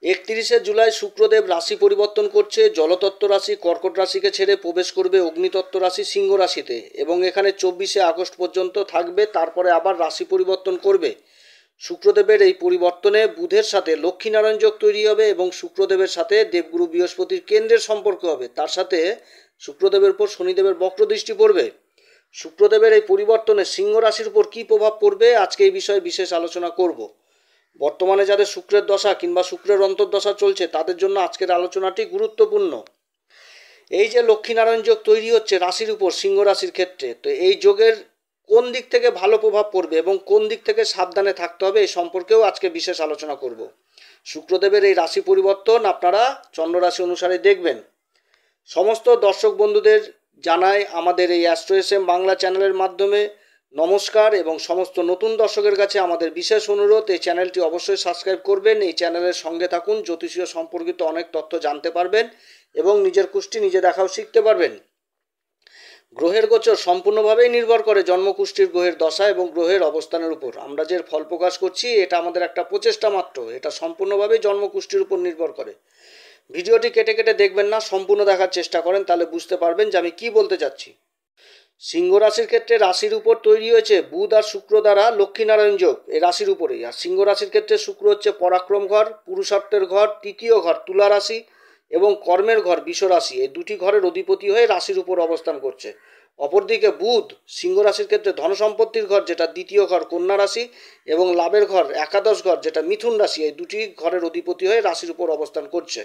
31শে জুলাই শুক্রদেব রাশি পরিবর্তন করছে। জলতত্ত্ব রাশি কর্কট রাশিকে ছেড়ে প্রবেশ করবে অগ্নিতত্ত্ব রাশি সিংহ রাশিতে এবং এখানে 24শে আগস্ট পর্যন্ত থাকবে। তারপরে আবার রাশি পরিবর্তন করবে। শুক্রদেবের এই পরিবর্তনে বুধের সাথে লক্ষ্মীনারায়ণ যোগ তৈরি হবে এবং শুক্রদেবের সাথে দেবগুরু বৃহস্পতির কেন্দ্রের সম্পর্ক হবে। তার সাথে শুক্রদেবের উপর শনিদেবের বক্রদৃষ্টি পড়বে। শুক্রদেবের এই পরিবর্তনে সিংহ রাশির উপর কী প্রভাব পড়বে আজকে এই বিষয়ে বিশেষ আলোচনা করব। বর্তমানে যাদের শুক্রের দশা কিংবা শুক্রের অন্তর্দশা চলছে তাদের জন্য আজকের আলোচনাটি গুরুত্বপূর্ণ। এই যে লক্ষ্মীনারায়ণ যোগ তৈরি হচ্ছে রাশির উপর সিংহ রাশির ক্ষেত্রে, তো এই যোগের কোন দিক থেকে ভালো প্রভাব পড়বে এবং কোন দিক থেকে সাবধানে থাকতে হবে এই সম্পর্কেও আজকে বিশেষ আলোচনা করব। শুক্রদেবের এই রাশি পরিবর্তন আপনারা চন্দ্র রাশি অনুসারে দেখবেন। সমস্ত দর্শক বন্ধুদের জানাই আমাদের এই অ্যাস্ট্রো এসএম বাংলা চ্যানেলের মাধ্যমে নমস্কার এবং সমস্ত নতুন দর্শকের কাছে আমাদের বিশেষ অনুরোধ, এই চ্যানেলটি অবশ্যই সাবস্ক্রাইব করবেন। এই চ্যানেলের সঙ্গে থাকুন, জ্যোতিষীয় সম্পর্কিত অনেক তথ্য জানতে পারবেন এবং নিজের কুষ্টি নিজে দেখাও শিখতে পারবেন। গ্রহের গোচর সম্পূর্ণভাবেই নির্ভর করে জন্মকুষ্ঠির গ্রহের দশা এবং গ্রহের অবস্থানের উপর। আমরা যে ফল প্রকাশ করছি এটা আমাদের একটা প্রচেষ্টা মাত্র, এটা সম্পূর্ণভাবেই জন্মকুষ্ঠির উপর নির্ভর করে। ভিডিওটি কেটে কেটে দেখবেন না, সম্পূর্ণ দেখার চেষ্টা করেন, তাহলে বুঝতে পারবেন যে আমি কি বলতে চাচ্ছি। সিংহ রাশির ক্ষেত্রে রাশির উপর তৈরি হয়েছে বুধ আর শুক্র দ্বারা লক্ষ্মীনারায়ণ যোগ এই রাশির উপরেই। আর সিংহ রাশির ক্ষেত্রে শুক্র হচ্ছে পরাক্রম ঘর, পুরুষার্থের ঘর, তৃতীয় ঘর তুলা রাশি এবং কর্মের ঘর বৃষ রাশি, এই দুটি ঘরের অধিপতি হয়ে রাশির উপর অবস্থান করছে। অপরদিকে বুধ সিংহ রাশির ক্ষেত্রে ধনসম্পত্তির ঘর যেটা দ্বিতীয় ঘর কন্যা রাশি এবং লাভের ঘর একাদশ ঘর যেটা মিথুন রাশি, এই দুটি ঘরের অধিপতি হয়ে রাশির উপর অবস্থান করছে।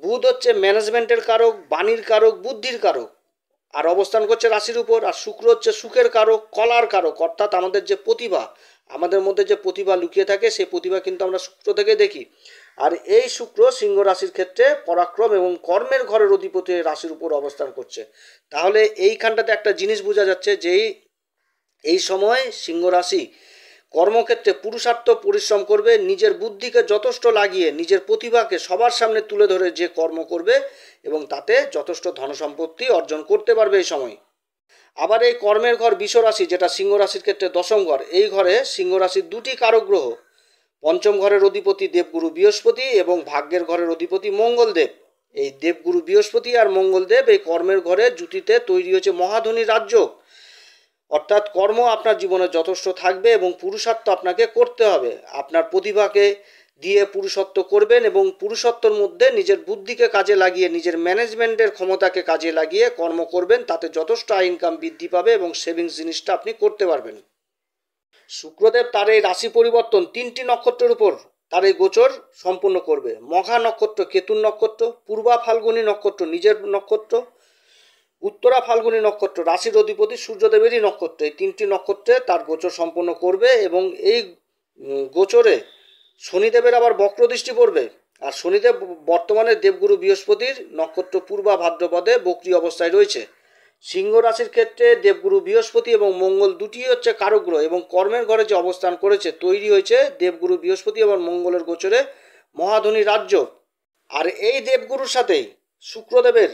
বুধ হচ্ছে ম্যানেজমেন্টের কারক, বাণীর কারক, বুদ্ধির কারক আর অবস্থান করছে রাশির উপর। আর শুক্র হচ্ছে সুখের কারক, কলার কারক, অর্থাৎ আমাদের যে প্রতিভা, আমাদের মধ্যে যে প্রতিভা লুকিয়ে থাকে সেই প্রতিভা কিন্তু আমরা শুক্র থেকে দেখি। আর এই শুক্র সিংহ রাশির ক্ষেত্রে পরাক্রম এবং কর্মের ঘরের অধিপতি রাশির উপর অবস্থান করছে। তাহলে এইখানটাতে একটা জিনিস বোঝা যাচ্ছে যে এই সময় সিংহ রাশি কর্মক্ষেত্রে পুরুষার্থ পরিশ্রম করবে, নিজের বুদ্ধিকে যথেষ্ট লাগিয়ে নিজের প্রতিভাকে সবার সামনে তুলে ধরে যে কর্ম করবে এবং তাতে যথেষ্ট ধনসম্পত্তি অর্জন করতে পারবে এই সময়। আবার এই কর্মের ঘর বৃষ রাশি যেটা সিংহ রাশির ক্ষেত্রে দশম ঘর, এই ঘরে সিংহ রাশির দুটি কারক গ্রহ, পঞ্চম ঘরের অধিপতি দেবগুরু বৃহস্পতি এবং ভাগ্যের ঘরের অধিপতি মঙ্গলদেব। এই দেবগুরু বৃহস্পতি আর মঙ্গলদেব এই কর্মের ঘরে জুটিতে তৈরি হয়েছে মহাধনী রাজ্য। অর্থাৎ কর্ম আপনার জীবনে যথেষ্ট থাকবে এবং পুরুষার্থ আপনাকে করতে হবে। আপনার প্রতিভাকে দিয়ে পুরুষত্ব করবেন এবং পুরুষত্বর মধ্যে নিজের বুদ্ধিকে কাজে লাগিয়ে নিজের ম্যানেজমেন্টের ক্ষমতাকে কাজে লাগিয়ে কর্ম করবেন, তাতে যথেষ্ট ইনকাম বৃদ্ধি পাবে এবং সেভিংস জিনিসটা আপনি করতে পারবেন। শুক্রদেব তার এই রাশি পরিবর্তন 3টি নক্ষত্রের উপর তার এই গোচর সম্পূর্ণ করবে। মঘা নক্ষত্র কেতুর নক্ষত্র, পূর্বা ফাল্গুনী নক্ষত্র নিজের নক্ষত্র, উত্তরা ফাল্গুনী নক্ষত্র রাশির অধিপতি সূর্যদেবেরই নক্ষত্র, এই 3টি নক্ষত্রে তার গোচর সম্পন্ন করবে এবং এই গোচরে শনিদেবের আবার বক্রদৃষ্টি পড়বে। আর শনিদেব বর্তমানে দেবগুরু বৃহস্পতির নক্ষত্র পূর্বা ভাদ্রপদে বক্রী অবস্থায় রয়েছে। সিংহ রাশির ক্ষেত্রে দেবগুরু বৃহস্পতি এবং মঙ্গল দুটি হচ্ছে কারক গ্রহ এবং কর্মের ঘরে যে অবস্থান করেছে তৈরি হয়েছে দেবগুরু বৃহস্পতি এবং মঙ্গলের গোচরে মহাধনী রাজ্য। আর এই দেবগুরুর সাথেই শুক্রদেবের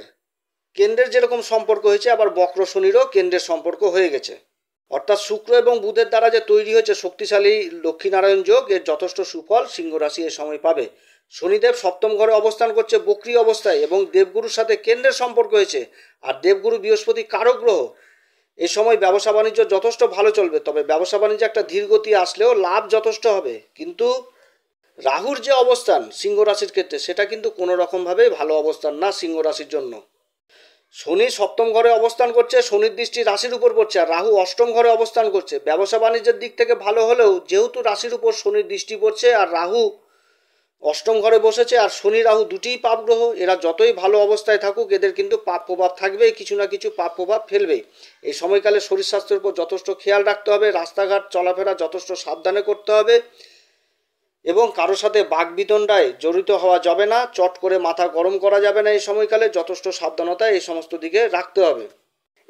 কেন্দ্রের যেরকম সম্পর্ক হয়েছে আবার বক্র শনিরও কেন্দ্রের সম্পর্ক হয়ে গেছে। অর্থাৎ শুক্র এবং বুধের দ্বারা যে তৈরি হয়েছে শক্তিশালী লক্ষ্মীনারায়ণ যোগ, এর যথেষ্ট সুফল সিংহ রাশি এ সময় পাবে। শনিদেব সপ্তম ঘরে অবস্থান করছে বক্রী অবস্থায় এবং দেবগুরুর সাথে কেন্দ্রের সম্পর্ক হয়েছে। আর দেবগুরু বৃহস্পতি কারক গ্রহ। এ সময় ব্যবসা বাণিজ্য যথেষ্ট ভালো চলবে, তবে ব্যবসা বাণিজ্যে একটা ধীরগতি আসলেও লাভ যথেষ্ট হবে। কিন্তু রাহুর যে অবস্থান সিংহ রাশির ক্ষেত্রে সেটা কিন্তু কোনো রকমভাবে ভালো অবস্থান না সিংহ রাশির জন্য। শনি সপ্তম ঘরে অবস্থান করছে, শনির দৃষ্টি রাশির উপর পড়ছে, আর রাহু অষ্টম ঘরে অবস্থান করছে। ব্যবসা বাণিজ্যের দিক থেকে ভালো হলেও যেহেতু রাশির উপর শনির দৃষ্টি পড়ছে আর রাহু অষ্টম ঘরে বসেছে আর শনি রাহু দুটিই পাপ গ্রহ, এরা যতই ভালো অবস্থায় থাকুক এদের কিন্তু পাপ প্রভাব থাকবেই, কিছু না কিছু পাপ প্রভাব ফেলবেই। এই সময়কালে শরীর স্বাস্থ্যের উপর যথেষ্ট খেয়াল রাখতে হবে, রাস্তাঘাট চলাফেরা যথেষ্ট সাবধানে করতে হবে এবং কারোর সাথে বাকবিতণ্ডায় জড়িত হওয়া যাবে না, চট করে মাথা গরম করা যাবে না। এই সময়কালে যথেষ্ট সাবধানতা এই সমস্ত দিকে রাখতে হবে।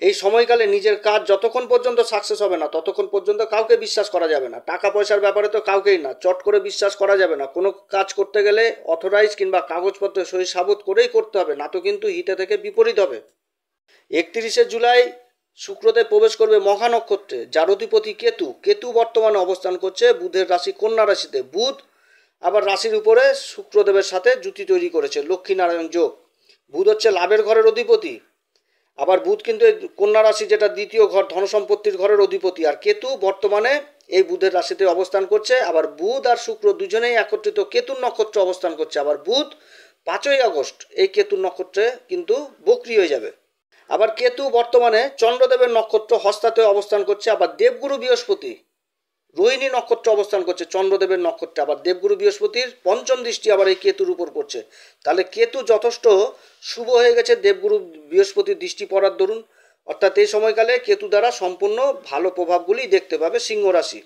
এই সময়কালে নিজের কাজ যতক্ষণ পর্যন্ত সাকসেস হবে না ততক্ষণ পর্যন্ত কাউকে বিশ্বাস করা যাবে না। টাকা পয়সার ব্যাপারে তো কাউকেই না, চট করে বিশ্বাস করা যাবে না। কোনো কাজ করতে গেলে অথরাইজ কিংবা কাগজপত্র সই সাবুত করেই করতে হবে, না তো কিন্তু হিতে থেকে বিপরীত হবে। 31শে জুলাই শুক্রদেব প্রবেশ করবে মঘা নক্ষত্রে, যার অধিপতি কেতু। কেতু বর্তমানে অবস্থান করছে বুধের রাশি কন্যা রাশিতে। বুধ আবার রাশির উপরে শুক্রদেবের সাথে জুতি তৈরি করেছে, লক্ষ্মীনারায়ণ যোগ। বুধ হচ্ছে লাভের ঘরের অধিপতি। আবার বুধ কিন্তু কন্যা রাশি, যেটা দ্বিতীয় ঘর, ধনসম্পত্তির ঘরের অধিপতি। আর কেতু বর্তমানে এই বুধের রাশিতে অবস্থান করছে। আবার বুধ আর শুক্র দুজনেই একত্রিত কেতুর নক্ষত্রে অবস্থান করছে। আবার বুধ 5ই আগস্ট এই কেতুর নক্ষত্রে কিন্তু বক্রি হয়ে যাবে। আবার কেতু বর্তমানে চন্দ্রদেবের নক্ষত্র হস্তাতে অবস্থান করছে। আবার দেবগুরু বৃহস্পতি রোহিণী নক্ষত্র অবস্থান করছে চন্দ্রদেবের নক্ষত্রে। আবার দেবগুরু বৃহস্পতির পঞ্চম দৃষ্টি আবার এই কেতুর উপর পড়ছে। তাহলে কেতু যথেষ্ট শুভ হয়ে গেছে দেবগুরু বৃহস্পতির দৃষ্টি পড়ার দরুন। অর্থাৎ এই সময়কালে কেতু দ্বারা সম্পূর্ণ ভালো প্রভাবগুলি দেখতে পাবে সিংহ রাশি।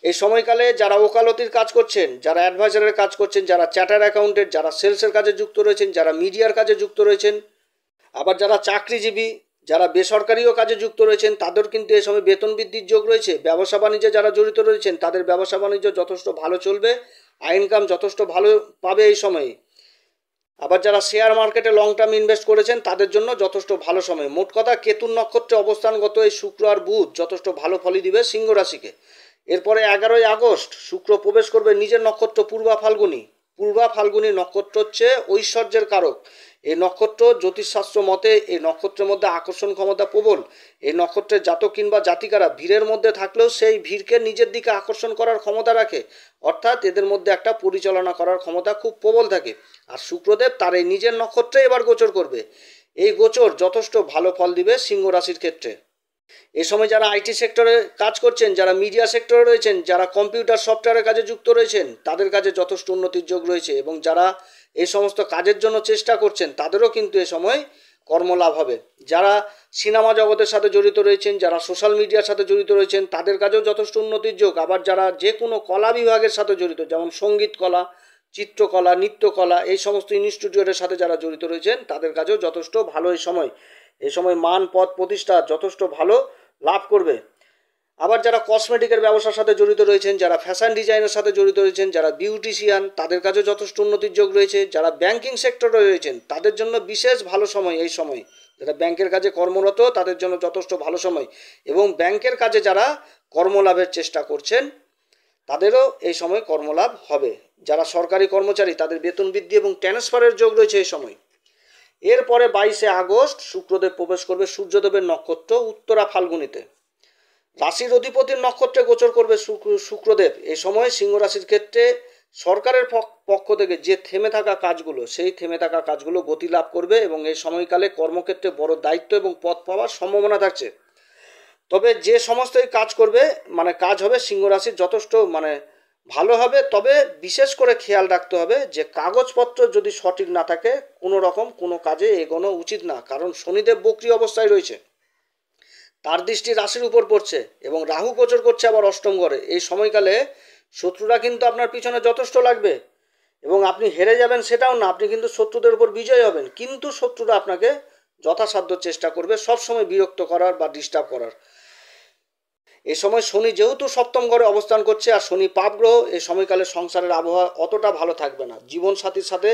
এই সময়কালে যারা ওকালতির কাজ করছেন, যারা অ্যাডভাইজারের কাজ করছেন, যারা চার্টার অ্যাকাউন্টেন্ট, যারা সেলসের কাজে যুক্ত রয়েছেন, যারা মিডিয়ার কাজে যুক্ত রয়েছেন, আবার যারা চাকরিজীবী, যারা বেসরকারিও কাজে যুক্ত রয়েছেন, তাদের কিন্তু এই সময় বেতন বৃদ্ধির যোগ রয়েছে। ব্যবসা বাণিজ্যে যারা জড়িত রয়েছেন, তাদের ব্যবসা বাণিজ্য যথেষ্ট ভালো চলবে, ইনকাম যথেষ্ট ভালো পাবে এই সময়ে। আবার যারা শেয়ার মার্কেটে লং টার্ম ইনভেস্ট করেছেন, তাদের জন্য যথেষ্ট ভালো সময়। মোট কথা, কেতুর নক্ষত্রে অবস্থানগত এই শুক্র আর বুধ যথেষ্ট ভালো ফলই দিবে সিংহ রাশিকে। এরপরে 11ই আগস্ট শুক্র প্রবেশ করবে নিজের নক্ষত্র পূর্বা ফাল্গুনী। পূর্বা ফাল্গুনী নক্ষত্র হচ্ছে ঐশ্বর্যের কারক। এই নক্ষত্র জ্যোতিষশাস্ত্র মতে এই নক্ষত্রের মধ্যে আকর্ষণ ক্ষমতা প্রবল। এই নক্ষত্রের জাতক কিংবা জাতিকারা ভিড়ের মধ্যে থাকলেও সেই ভিড়কে নিজের দিকে আকর্ষণ করার ক্ষমতা রাখে। অর্থাৎ এদের মধ্যে একটা পরিচালনা করার ক্ষমতা খুব প্রবল থাকে। আর শুক্রদেব তার এই নিজের নক্ষত্রে এবার গোচর করবে। এই গোচর যথেষ্ট ভালো ফল দিবে সিংহ রাশির ক্ষেত্রে। এ সময় যারা আইটি সেক্টরে কাজ করছেন, যারা মিডিয়া সেক্টরে রয়েছেন, যারা কম্পিউটার সফটওয়্যারের কাজে যুক্ত রয়েছেন, তাদের কাজে যথেষ্ট উন্নতির যোগ রয়েছে। এবং যারা এই সমস্ত কাজের জন্য চেষ্টা করছেন, তাদেরও কিন্তু এ সময় কর্মলাভ হবে। যারা সিনেমা জগতের সাথে জড়িত রয়েছেন, যারা সোশ্যাল মিডিয়ার সাথে জড়িত রয়েছেন, তাদের কাজেও যথেষ্ট উন্নতির যোগ। আবার যারা যে কোনো কলা বিভাগের সাথে জড়িত, যেমন সঙ্গীত কলা, চিত্রকলা, নৃত্যকলা, এই সমস্ত ইনস্টিটিউটের সাথে যারা জড়িত রয়েছেন, তাদের কাজেও যথেষ্ট ভালো এই সময় মান, পদ, প্রতিষ্ঠা যথেষ্ট ভালো লাভ করবে। আবার যারা কসমেটিকের ব্যবসার সাথে জড়িত রয়েছেন, যারা ফ্যাশন ডিজাইনের সাথে জড়িত রয়েছেন, যারা বিউটিশিয়ান, তাদের কাছেও যথেষ্ট উন্নতির যোগ রয়েছে। যারা ব্যাংকিং সেক্টরে রয়েছেন, তাদের জন্য বিশেষ ভালো সময় এই সময়। যারা ব্যাংকের কাজে কর্মরত, তাদের জন্য যথেষ্ট ভালো সময়। এবং ব্যাংকের কাজে যারা কর্মলাভের চেষ্টা করছেন, তাদেরও এই সময় কর্মলাভ হবে। যারা সরকারি কর্মচারী, তাদের বেতন বৃদ্ধি এবং ট্রান্সফারের যোগ রয়েছে এই সময়। এরপরে 22শে আগস্ট শুক্রদেব প্রবেশ করবে সূর্যদেবের নক্ষত্র উত্তরা ফাল্গুনীতে। রাশির অধিপতির নক্ষত্রে গোচর করবে শুক্রদেব। এই সময় সিংহ রাশির ক্ষেত্রে সরকারের পক্ষ থেকে যে থেমে থাকা কাজগুলো, সেই থেমে থাকা কাজগুলো গতি লাভ করবে। এবং এই সময়কালে কর্মক্ষেত্রে বড় দায়িত্ব এবং পদ পাওয়ার সম্ভাবনা থাকছে। তবে যে সমস্ত কাজ করবে, কাজ হবে সিংহ রাশির যথেষ্ট ভালো হবে। তবে বিশেষ করে খেয়াল রাখতে হবে যে কাগজপত্র যদি সঠিক না থাকে, কোনো কাজে এগোনো উচিত না। কারণ শনিদেব বক্রী অবস্থায় রয়েছে, তার দৃষ্টি রাশির উপর পড়ছে এবং রাহু গোচর করছে আবার অষ্টম ঘরে। এই সময়কালে শত্রুরা কিন্তু আপনার পিছনে যথেষ্ট লাগবে এবং আপনি হেরে যাবেন সেটাও না, আপনি কিন্তু শত্রুদের উপর বিজয় হবেন। কিন্তু শত্রুরা আপনাকে যথাসাধ্য চেষ্টা করবে সবসময় বিরক্ত করার বা ডিস্টার্ব করার। এই সময় শনি যেহেতু সপ্তম ঘরে অবস্থান করছে, আর শনি পাপ গ্রহ, এই সময়কালে সংসারের আবহাওয়া অতটা ভালো থাকবে না। জীবনসাথীর সাথে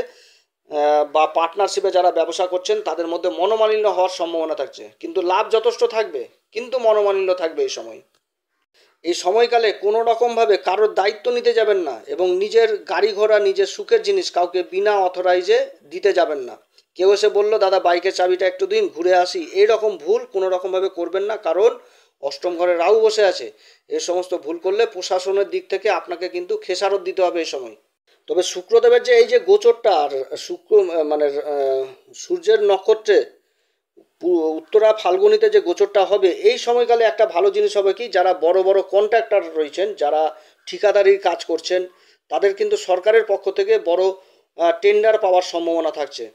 বা পার্টনারশিপে যারা ব্যবসা করছেন, তাদের মধ্যে মনোমালিন্য হওয়ার সম্ভাবনা থাকছে। কিন্তু লাভ যথেষ্ট থাকবে, কিন্তু মনোমালিন্য থাকবে এই সময়কালে কোনো রকমভাবে কারোর দায়িত্ব নিতে যাবেন না এবং নিজের গাড়ি ঘোড়া, নিজের সুখের জিনিস কাউকে বিনা অথরাইজে দিতে যাবেন না। কেউ এসে বলল, দাদা বাইকের চাবিটা একটু দিন, ঘুরে আসি, এই রকম ভুল কোনো রকমভাবে করবেন না। কারণ অষ্টম ঘরে রাহু বসে আছে। এই সমস্ত ভুল করলে প্রশাসনের দিক থেকে আপনাকে কিন্তু খেসারত দিতে হবে এই সময়। তবে শুক্রদেবের যে এই যে গোচরটা, আর সূর্যের নক্ষত্রে উত্তরা ফাল্গুনীতে যে গোচরটা হবে, এই সময়কালে একটা ভালো জিনিস হবে কি, যারা বড় বড় কন্ট্রাক্টর রয়েছেন, যারা ঠিকাদারির কাজ করছেন, তাদের কিন্তু সরকারের পক্ষ থেকে বড় টেন্ডার পাওয়ার সম্ভাবনা থাকছে।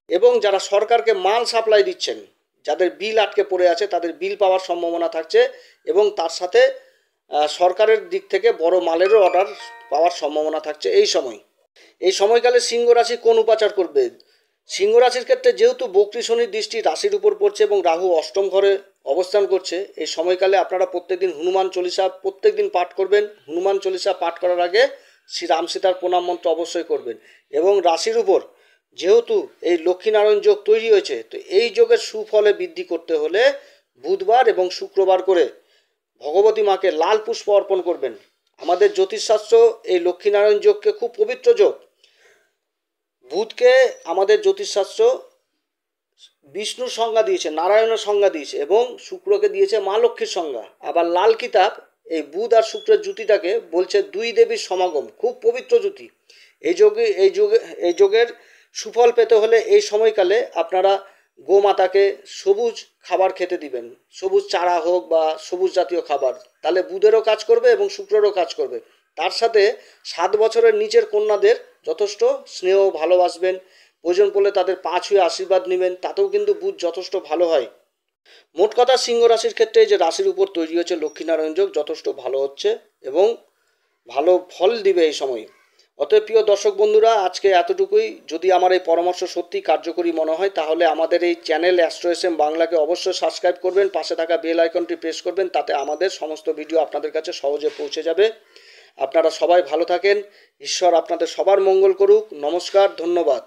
এবং যারা সরকারকে মাল সাপ্লাই দিচ্ছেন, যাদের বিল আটকে পড়ে আছে, তাদের বিল পাওয়ার সম্ভাবনা থাকছে। এবং তার সাথে সরকারের দিক থেকে বড় মালেরও অর্ডার পাওয়ার সম্ভাবনা থাকছে এই সময়কালে সিংহ রাশি কোন উপাচার করবে? সিংহ রাশির ক্ষেত্রে যেহেতু বক্রী শনির দৃষ্টি রাশির উপর পড়ছে এবং রাহু অষ্টম ঘরে অবস্থান করছে, এই সময়কালে আপনারা প্রত্যেকদিন হনুমান চল্লিশা প্রত্যেকদিন পাঠ করবেন। হনুমান চল্লিশা পাঠ করার আগে শ্রী রাম সীতার প্রণাম মন্ত্র অবশ্যই করবেন। এবং রাশির উপর যেহেতু এই লক্ষ্মীনারায়ণ যোগ তৈরি হয়েছে, তো এই যোগের সুফলে বৃদ্ধি করতে হলে বুধবার এবং শুক্রবার করে ভগবতী মাকে লাল পুষ্প অর্পণ করবেন। আমাদের জ্যোতিষশাস্ত্র এই লক্ষ্মীনারায়ণ যোগকে খুব পবিত্র যোগ। বুধকে আমাদের জ্যোতিষশাস্ত্র বিষ্ণুর সংজ্ঞা দিয়েছে, নারায়ণের সংজ্ঞা দিয়েছে, এবং শুক্রকে দিয়েছে মা লক্ষ্মীর সংজ্ঞা। আবার লাল কিতাব এই বুধ আর শুক্রের জুতিটাকে বলছে দুই দেবীর সমাগম, খুব পবিত্র জুতি। এই যোগের সুফল পেতে হলে এই সময়কালে আপনারা গোমাতাকে সবুজ খাবার খেতে দিবেন, সবুজ চারা হোক বা সবুজ জাতীয় খাবার, তাহলে বুধেরও কাজ করবে এবং শুক্রেরও কাজ করবে। তার সাথে 7 বছরের নিচের কন্যাদের যথেষ্ট স্নেহ ভালোবাসবেন, প্রয়োজন পড়লে তাদের পা ছুঁয়ে আশীর্বাদ নেবেন, তাতেও কিন্তু বুধ যথেষ্ট ভালো হয়। মোট কথা সিংহ রাশির ক্ষেত্রে যে রাশির উপর তৈরি হচ্ছে লক্ষ্মীনারায়ণ যোগ যথেষ্ট ভালো হচ্ছে এবং ভালো ফল দিবে এই সময়। অতএব প্রিয় দর্শক বন্ধুরা, আজকে এতটুকুই। যদি আমার এই পরামর্শ সত্যি কার্যকরী মনে হয় তাহলে আমাদের এই চ্যানেল অ্যাস্ট্রো এস এম বাংলাকে অবশ্যই সাবস্ক্রাইব করবেন, পাশে থাকা বেল আইকনটি প্রেস করবেন, তাতে আমাদের সমস্ত ভিডিও আপনাদের কাছে সহজে পৌঁছে যাবে। আপনারা সবাই ভালো থাকেন, ঈশ্বর আপনাদের সবার মঙ্গল করুক। নমস্কার, ধন্যবাদ।